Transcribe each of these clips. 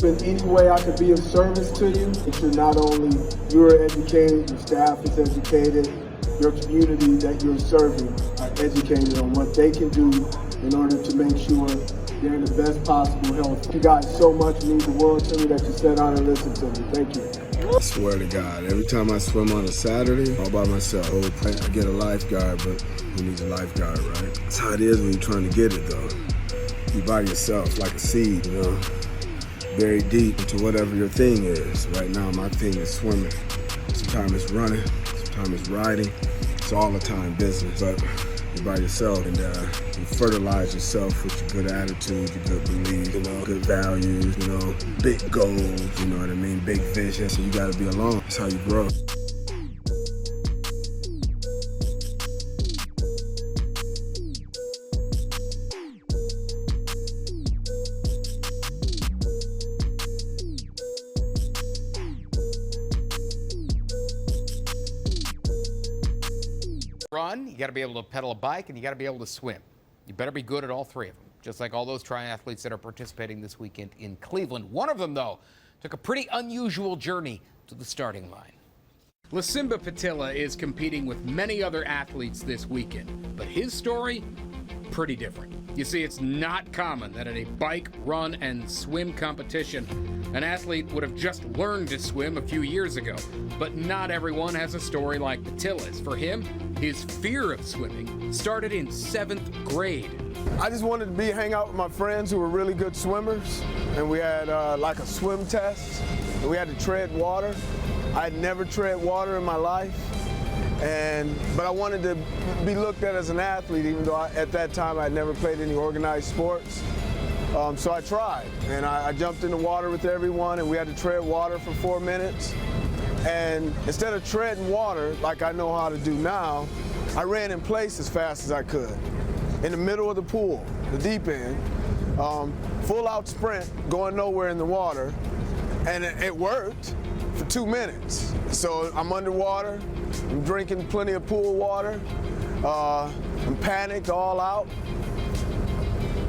In any way I could be of service to you, make sure not only you're educated, your staff is educated, your community that you're serving are educated on what they can do in order to make sure they're in the best possible health. You guys so much mean the world to me that you sat down and listened to me. Thank you. I swear to God, every time I swim on a Saturday, all by myself, I get a lifeguard, but who needs a lifeguard, right? That's how it is when you're trying to get it, though. You by yourself, like a seed, you know, very deep into whatever your thing is. Right now, my thing is swimming. Sometimes it's running, sometimes it's riding. It's all the time business, but you're by yourself, and you fertilize yourself with your good attitude, your good beliefs, you know, good values, you know, big goals, you know what I mean, big vision. So you gotta be alone. That's how you grow. Run, you got to be able to pedal a bike, and you got to be able to swim. You better be good at all three of them, just like all those triathletes that are participating this weekend in Cleveland. One of them, though, took a pretty unusual journey to the starting line. Lisimba Patilla is competing with many other athletes this weekend, but his story, pretty different. You see, it's not common that at a bike, run, and swim competition, an athlete would have just learned to swim a few years ago. But not everyone has a story like Patilla's. For him, his fear of swimming started in 7th grade. I just wanted to hang out with my friends who were really good swimmers, and we had like a swim test, and we had to tread water. I had never tread water in my life, but I wanted to be looked at as an athlete, even though at that time I'd never played any organized sports. So I tried, and I jumped in the water with everyone, and we had to tread water for 4 minutes. And instead of treading water like I know how to do now, I ran in place as fast as I could. In the middle of the pool, the deep end, full out sprint, going nowhere in the water, and it worked for 2 minutes. So I'm underwater, I'm drinking plenty of pool water, I'm panicked all out.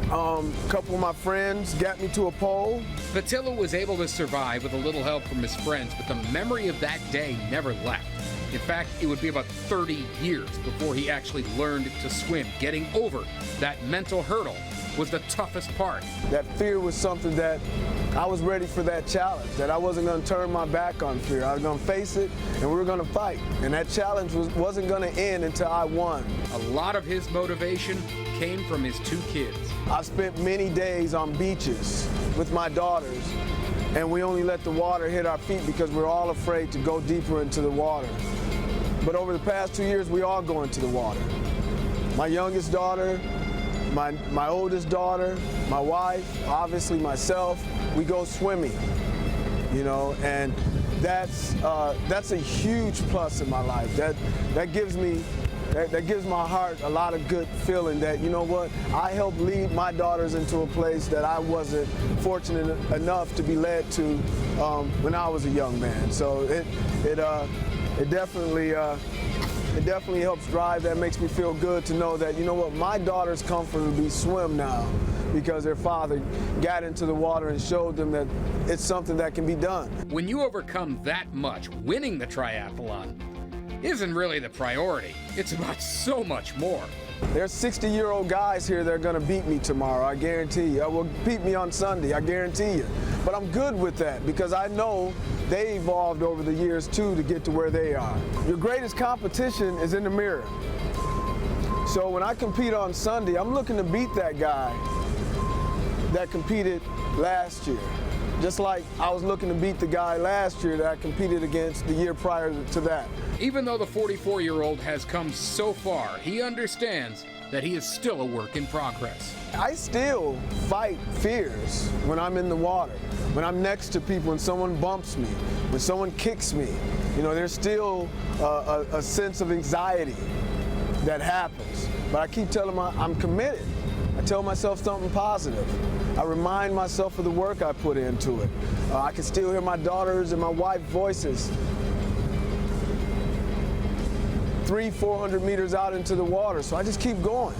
A couple of my friends got me to a pole. Patilla was able to survive with a little help from his friends, but the memory of that day never left. In fact, it would be about 30 years before he actually learned to swim. Getting over that mental hurdle was the toughest part. That fear was something that I was ready for, that challenge, that I wasn't going to turn my back on fear. I was going to face it, and we were going to fight. And that challenge wasn't going to end until I won. A lot of his motivation came from his 2 kids. I spent many days on beaches with my daughters, and we only let the water hit our feet because we're all afraid to go deeper into the water. But over the past 2 years, we all go into the water. My youngest daughter, my oldest daughter, my wife, obviously myself, we go swimming, you know, and that's a huge plus in my life. That gives my heart a lot of good feeling that, you know what, I helped lead my daughters into a place that I wasn't fortunate enough to be led to when I was a young man. So it definitely helps drive. That makes me feel good to know that, you know what, my daughters comfortably swim now because their father got into the water and showed them that it's something that can be done. When you overcome that much, winning the triathlon isn't really the priority. It's about so much more. There's 60-year-old guys here that are going to beat me tomorrow, I guarantee you. Will beat me on Sunday, I guarantee you. But I'm good with that because I know they evolved over the years too to get to where they are. Your greatest competition is in the mirror. So when I compete on Sunday, I'm looking to beat that guy that competed last year. Just like I was looking to beat the guy last year that I competed against the year prior to that. Even though the 44-year-old has come so far, he understands that he is still a work in progress. I still fight fears when I'm in the water, when I'm next to people, when someone bumps me, when someone kicks me. You know, there's still a sense of anxiety that happens. But I keep telling I'm committed. I tell myself something positive. I remind myself of the work I put into it. I can still hear my daughters and my wife's voices 300-400 meters out into the water, so I just keep going.